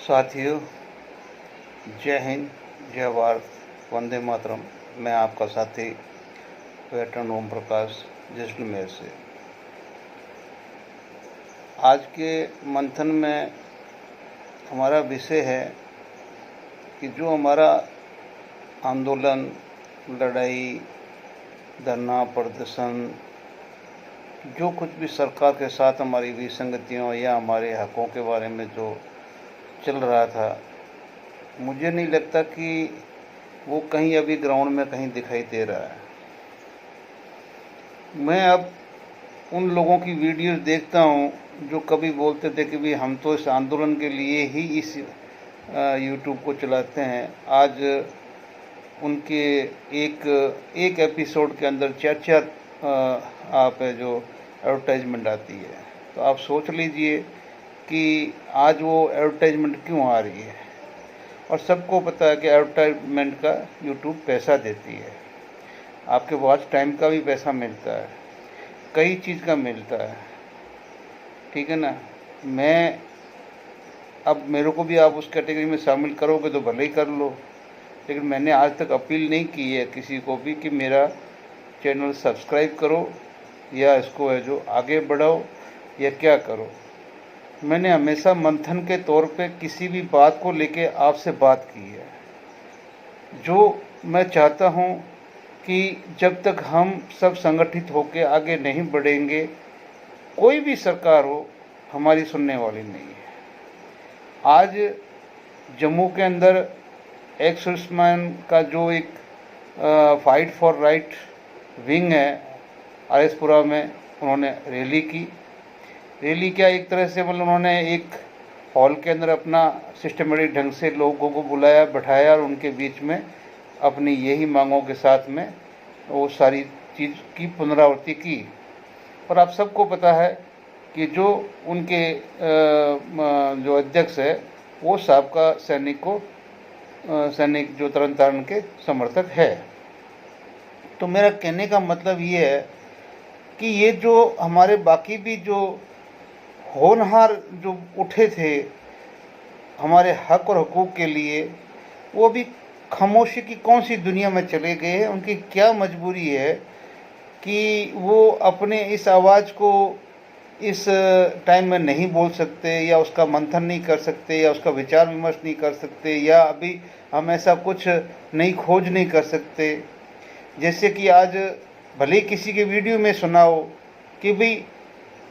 साथियों, जय हिंद, जय भारत, वंदे मातरम। मैं आपका साथी वेटरन ओम प्रकाश जैसलमेर से। आज के मंथन में हमारा विषय है कि जो हमारा आंदोलन, लड़ाई, धरना, प्रदर्शन, जो कुछ भी सरकार के साथ हमारी विसंगतियों या हमारे हकों के बारे में जो चल रहा था, मुझे नहीं लगता कि वो कहीं अभी ग्राउंड में कहीं दिखाई दे रहा है। मैं अब उन लोगों की वीडियोस देखता हूँ जो कभी बोलते थे कि भाई हम तो इस आंदोलन के लिए ही इस यूट्यूब को चलाते हैं। आज उनके एक एपिसोड के अंदर चार आप जो एडवर्टाइजमेंट आती है, तो आप सोच लीजिए कि आज वो एडवर्टाइजमेंट क्यों आ रही है। और सबको पता है कि एडवर्टाइजमेंट का यूट्यूब पैसा देती है। आपके वॉच टाइम का भी पैसा मिलता है, कई चीज़ का मिलता है, ठीक है ना। मैं अब मेरे को भी आप उस कैटेगरी में शामिल करोगे तो भले ही कर लो, लेकिन मैंने आज तक अपील नहीं की है किसी को भी कि मेरा चैनल सब्सक्राइब करो या इसको है जो आगे बढ़ाओ या क्या करो। मैंने हमेशा मंथन के तौर पे किसी भी बात को लेके आपसे बात की है। जो मैं चाहता हूँ कि जब तक हम सब संगठित होकर आगे नहीं बढ़ेंगे, कोई भी सरकार हो हमारी सुनने वाली नहीं है। आज जम्मू के अंदर एक्स सर्विसमैन का जो एक फाइट फॉर राइट विंग है, आरएसपुरा में उन्होंने रैली क्या, एक तरह से मतलब उन्होंने एक हॉल के अंदर अपना सिस्टमेटिक ढंग से लोगों को बुलाया, बैठाया और उनके बीच में अपनी यही मांगों के साथ में वो सारी चीज़ की पुनरावृत्ति की। और आप सबको पता है कि जो उनके जो अध्यक्ष है वो साबका सैनिक जो तरन तारण के समर्थक है। तो मेरा कहने का मतलब ये है कि ये जो हमारे बाकी भी जो होनहार जो उठे थे हमारे हक और हकूक़ के लिए, वो अभी खामोशी की कौन सी दुनिया में चले गए हैं। उनकी क्या मजबूरी है कि वो अपने इस आवाज़ को इस टाइम में नहीं बोल सकते, या उसका मंथन नहीं कर सकते, या उसका विचार विमर्श नहीं कर सकते, या अभी हम ऐसा कुछ नई खोज नहीं कर सकते। जैसे कि आज भले ही किसी के वीडियो में सुनाओ कि भाई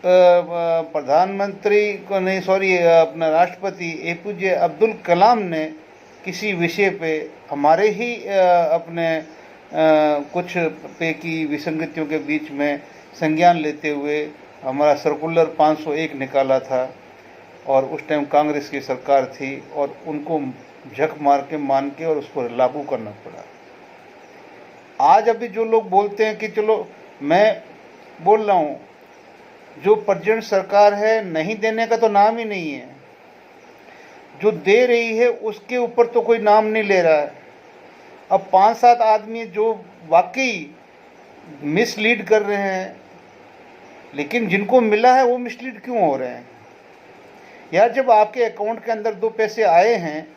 प्रधानमंत्री को नहीं, सॉरी, अपना राष्ट्रपति APJ अब्दुल कलाम ने किसी विषय पे हमारे ही अपने कुछ पे की विसंगतियों के बीच में संज्ञान लेते हुए हमारा सर्कुलर 501 निकाला था। और उस टाइम कांग्रेस की सरकार थी और उनको झक मार के मान के और उसको लागू करना पड़ा। आज अभी जो लोग बोलते हैं कि चलो, मैं बोल रहा हूँ, जो प्रेजेंट सरकार है नहीं देने का तो नाम ही नहीं है, जो दे रही है उसके ऊपर तो कोई नाम नहीं ले रहा है। अब 5-7 आदमी जो वाकई मिसलीड कर रहे हैं, लेकिन जिनको मिला है वो मिसलीड क्यों हो रहे हैं यार। जब आपके अकाउंट के अंदर 2 पैसे आए हैं,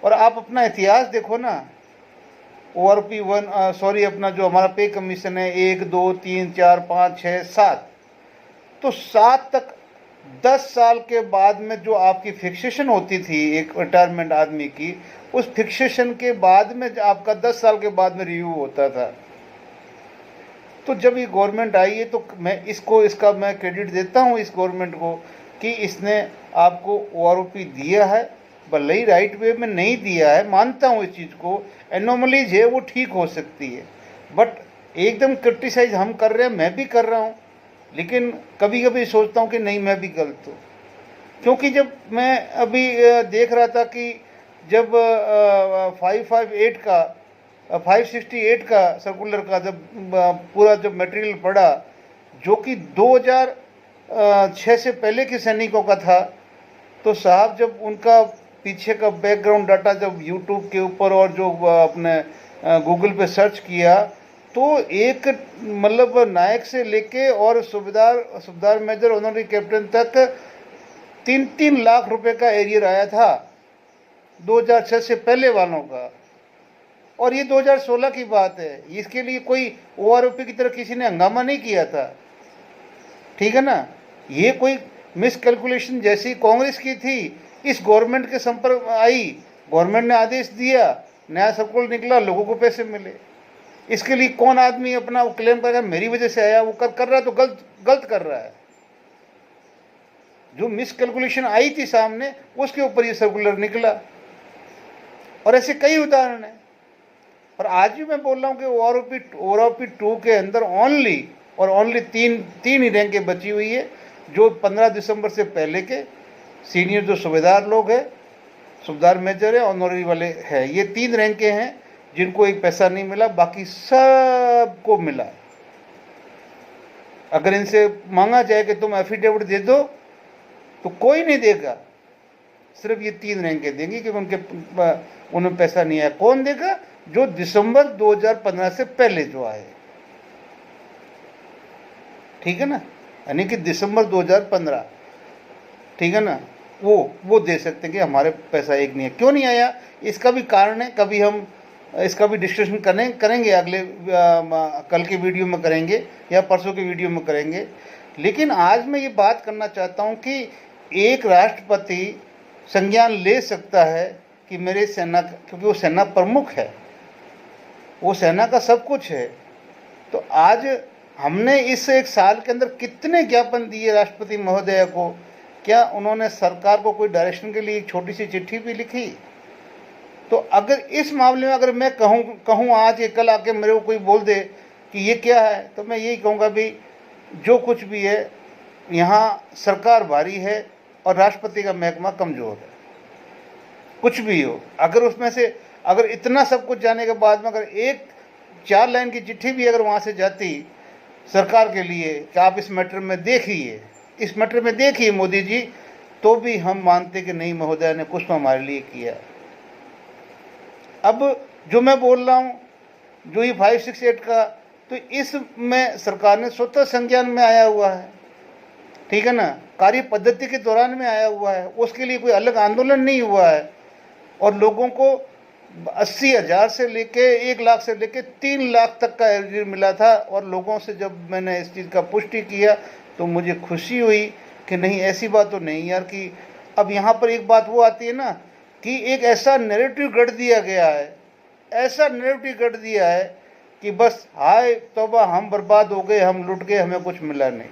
और आप अपना इतिहास देखो ना, ORP1 अपना जो हमारा पे कमीशन है 1, 2, 3, 4, 5, 6, 7, तो 7 तक 10 साल के बाद में जो आपकी फिक्सेशन होती थी एक रिटायरमेंट आदमी की, उस फिक्सेशन के बाद में आपका 10 साल के बाद में रिव्यू होता था। तो जब ये गवर्नमेंट आई है तो मैं इसका मैं क्रेडिट देता हूँ इस गवर्नमेंट को कि इसने आपको ORP दिया है। भले ही राइट वे में नहीं दिया है, मानता हूँ इस चीज़ को, एनोमलीज है वो ठीक हो सकती है, बट एकदम क्रिटिसाइज हम कर रहे हैं, मैं भी कर रहा हूँ, लेकिन कभी कभी सोचता हूँ कि नहीं, मैं भी गलत हूँ। क्योंकि जब मैं अभी देख रहा था कि जब 568 का सर्कुलर का जब पूरा जब मटेरियल पड़ा, जो कि 2006 से पहले के सैनिकों का था, तो साहब जब उनका पीछे का बैकग्राउंड डाटा जब यूट्यूब के ऊपर और जो अपने गूगल पे सर्च किया, तो एक मतलब नायक से लेके और सूबेदार मेजर ऑनरी कैप्टन तक 3-3 लाख रुपए का एरियर आया था। 2006 से पहले वालों का, और ये 2016 की बात है। इसके लिए कोई ओआरओपी की तरह किसी ने हंगामा नहीं किया था, ठीक है ना। ये कोई मिसकैलकुलेशन जैसी कांग्रेस की थी, इस गवर्नमेंट के संपर्क में आई, गवर्नमेंट ने आदेश दिया, नया सर्कुलर निकला, लोगों को पैसे मिले। इसके लिए कौन आदमी अपना क्लेम करेगा मेरी वजह से आया, वो कर रहा है तो गलत कर रहा है। जो मिसकैलकुलेशन आई थी सामने, उसके ऊपर ये सर्कुलर निकला, और ऐसे कई उदाहरण हैं। और आज भी मैं बोल रहा हूँ कि ओआरओपी 2 के अंदर ओनली तीन ही रैंकें बची हुई है, जो 15 दिसंबर से पहले के सीनियर जो सूबेदार लोग हैं, सूबेदार मेजर है, ऑनररी वाले हैं, ये 3 रैंकें हैं जिनको एक पैसा नहीं मिला, बाकी सबको मिला। अगर इनसे मांगा जाए कि तुम एफिडेविट दे दो तो कोई नहीं देगा, सिर्फ ये 3 रैंकें देंगी कि उन्हें पैसा नहीं आया। कौन देगा? जो दिसंबर 2015 से पहले जो आए, ठीक है ना, यानी कि दिसंबर 2015, ठीक है ना, वो दे सकते हैं कि हमारे पैसा एक नहीं है। क्यों नहीं आया, इसका भी कारण है, कभी हम इसका भी डिस्कशन करेंगे अगले कल के वीडियो में करेंगे या परसों के वीडियो में करेंगे। लेकिन आज मैं ये बात करना चाहता हूँ कि एक राष्ट्रपति संज्ञान ले सकता है कि मेरे सेना, क्योंकि वो सेना प्रमुख है, वो सेना का सब कुछ है। तो आज हमने इस एक साल के अंदर कितने ज्ञापन दिए राष्ट्रपति महोदय को, क्या उन्होंने सरकार को कोई डायरेक्शन के लिए एक छोटी सी चिट्ठी भी लिखी? तो अगर इस मामले में अगर मैं कहूँ आज या कल आके मेरे को कोई बोल दे कि ये क्या है, तो मैं यही कहूँगा भी जो कुछ भी है यहाँ सरकार भारी है और राष्ट्रपति का महकमा कमज़ोर है। कुछ भी हो, अगर उसमें से अगर इतना सब कुछ जाने के बाद में अगर एक 4 लाइन की चिट्ठी भी अगर वहाँ से जाती सरकार के लिए कि आप इस मैटर में देखिए मोदी जी, तो भी हम मानते कि नहीं महोदय ने कुछ तो हमारे लिए किया। अब जो मैं बोल रहा हूँ, जो ये 568 का, तो इसमें सरकार ने स्वतः संज्ञान में आया हुआ है, ठीक है ना, कार्य पद्धति के दौरान में आया हुआ है, उसके लिए कोई अलग आंदोलन नहीं हुआ है। और लोगों को 80,000 से लेके 1 लाख से लेके 3 लाख तक का एरियर मिला था। और लोगों से जब मैंने इस चीज़ का पुष्टि किया तो मुझे खुशी हुई कि नहीं, ऐसी बात तो नहीं यार। कि अब यहाँ पर एक बात वो आती है ना कि एक ऐसा नैरेटिव गढ़ दिया गया है, कि बस हाय तौबा हम बर्बाद हो गए, हम लुट गए, हमें कुछ मिला नहीं।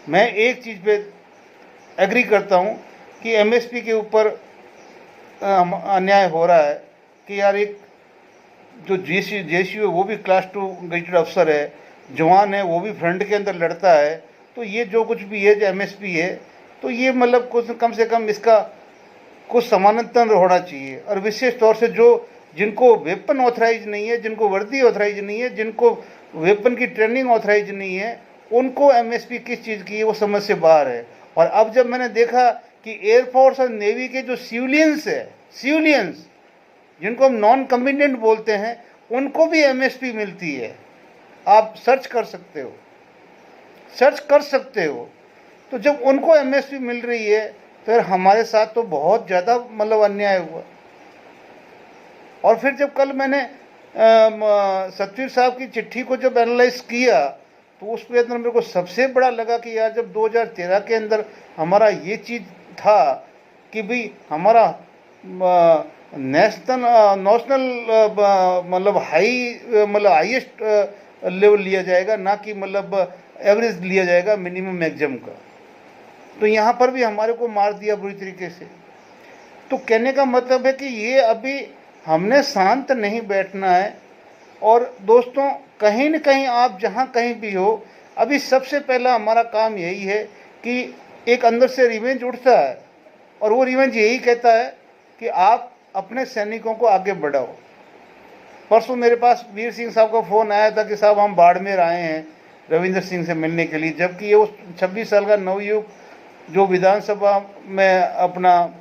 मैं एक चीज़ पे एग्री करता हूँ कि एमएसपी के ऊपर अन्याय हो रहा है कि यार एक जो जेसीयू है वो भी क्लास 2 गजेटेड अफसर है, जवान है, वो भी फ्रंट के अंदर लड़ता है। तो ये जो कुछ भी है, जो एमएसपी है, तो ये मतलब कुछ कम से कम इसका कुछ समानांतर होना चाहिए। और विशेष तौर से जिनको वेपन ऑथराइज नहीं है, जिनको वर्दी ऑथराइज नहीं है, जिनको वेपन की ट्रेनिंग ऑथराइज नहीं है, उनको एमएसपी किस चीज़ की है वो समझ से बाहर है। और अब जब मैंने देखा कि एयरफोर्स और नेवी के जो सिविलियंस जिनको हम नॉन कम्बिनेंट बोलते हैं, उनको भी एमएसपी मिलती है। आप सर्च कर सकते हो। तो जब उनको एमएसपी मिल रही है तो हमारे साथ तो बहुत ज़्यादा मतलब अन्याय हुआ। और फिर जब कल मैंने सतवीर साहब की चिट्ठी को जब एनालाइज किया तो उसके अंदर मेरे को सबसे बड़ा लगा कि यार जब 2013 के अंदर हमारा ये चीज़ था कि भाई हमारा नेशनल मतलब हाईएस्ट लेवल लिया जाएगा, ना कि मतलब एवरेज लिया जाएगा मिनिमम एग्जाम का, तो यहाँ पर भी हमारे को मार दिया बुरी तरीके से। तो कहने का मतलब है कि ये अभी हमने शांत नहीं बैठना है। और दोस्तों, कहीं न कहीं आप जहाँ कहीं भी हो, अभी सबसे पहला हमारा काम यही है कि एक अंदर से रिवेंज उठता है, और वो रिवेंज यही कहता है कि आप अपने सैनिकों को आगे बढ़ाओ। परसों मेरे पास वीर सिंह साहब का फ़ोन आया था कि साहब हम बाड़मेर आए हैं रविंद्र सिंह से मिलने के लिए, जबकि ये उस 26 साल का नवयुवक जो विधानसभा में अपना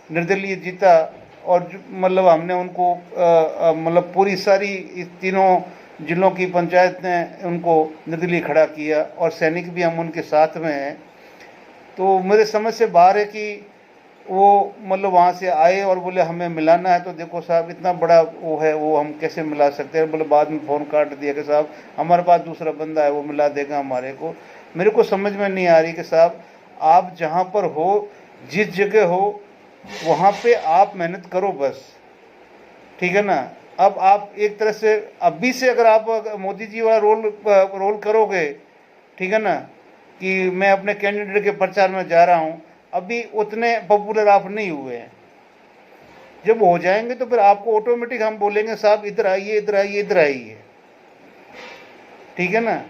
निर्दलीय जीता, और मतलब हमने उनको मतलब पूरी सारी इस तीनों जिलों की पंचायत ने उनको निर्दलीय खड़ा किया, और सैनिक भी हम उनके साथ में हैं। तो मेरे समझ से बाहर है कि वो मतलब वहाँ से आए और बोले हमें मिलाना है, तो देखो साहब इतना बड़ा वो है, वो हम कैसे मिला सकते हैं। बोले बाद में फ़ोन काट दिया कि साहब हमारे पास दूसरा बंदा है, वो मिला देगा हमारे को। मेरे को समझ में नहीं आ रही कि साहब आप जहाँ पर हो, जिस जगह हो, वहाँ पे आप मेहनत करो बस, ठीक है ना। अब आप एक तरह से अभी से अगर आप मोदी जी वाला रोल करोगे, ठीक है ना, कि मैं अपने कैंडिडेट के प्रचार में जा रहा हूँ, अभी उतने पॉपुलर आप नहीं हुए हैं। जब हो जाएंगे तो फिर आपको ऑटोमेटिक हम बोलेंगे साहब इधर आइए, इधर आइए, इधर आइए, ठीक है ना।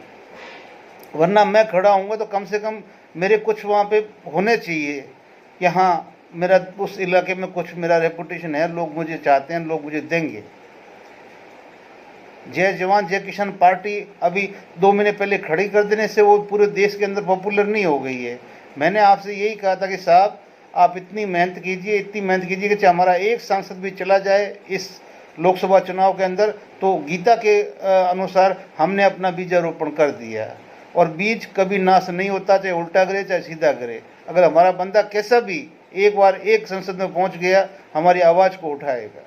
वरना मैं खड़ा हूँगा तो कम से कम मेरे कुछ वहाँ पे होने चाहिए कि हाँ मेरा उस इलाके में कुछ मेरा रेपुटेशन है, लोग मुझे चाहते हैं, लोग मुझे देंगे। जय जवान जय किसान पार्टी अभी 2 महीने पहले खड़ी कर देने से वो पूरे देश के अंदर पॉपुलर नहीं हो गई है। मैंने आपसे यही कहा था कि साहब आप इतनी मेहनत कीजिए, इतनी मेहनत कीजिए कि चाहे हमारा एक सांसद भी चला जाए इस लोकसभा चुनाव के अंदर, तो गीता के अनुसार हमने अपना बीजारोपण कर दिया। और बीज कभी नाश नहीं होता, चाहे उल्टा करे चाहे सीधा करे। अगर हमारा बंदा कैसा भी एक बार एक संसद में पहुंच गया, हमारी आवाज़ को उठाएगा।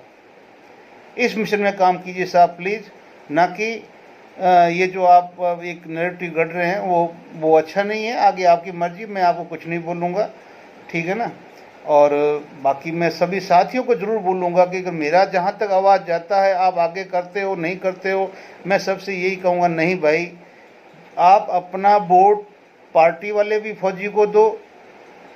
इस मिशन में काम कीजिए साहब प्लीज़, ना कि ये जो आप एक नैरेटिव गढ़ रहे हैं वो अच्छा नहीं है। आगे आपकी मर्जी, मैं आपको कुछ नहीं बोलूँगा, ठीक है ना। और बाकी मैं सभी साथियों को ज़रूर बोलूँगा कि अगर मेरा जहाँ तक आवाज़ जाता है, आप आगे करते हो नहीं करते हो, मैं सबसे यही कहूँगा नहीं भाई, आप अपना वोट पार्टी वाले भी फौजी को दो,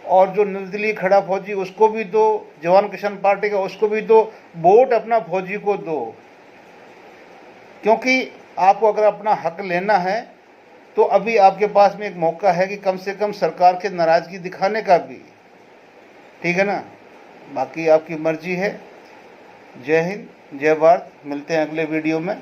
और जो निर्दलीय खड़ा फौजी उसको भी दो, जवान किसान पार्टी का उसको भी दो, वोट अपना फौजी को दो। क्योंकि आपको अगर अपना हक लेना है तो अभी आपके पास में एक मौका है कि कम से कम सरकार के नाराज़गी दिखाने का भी, ठीक है ना। बाकी आपकी मर्जी है। जय हिंद, जय भारत। मिलते हैं अगले वीडियो में।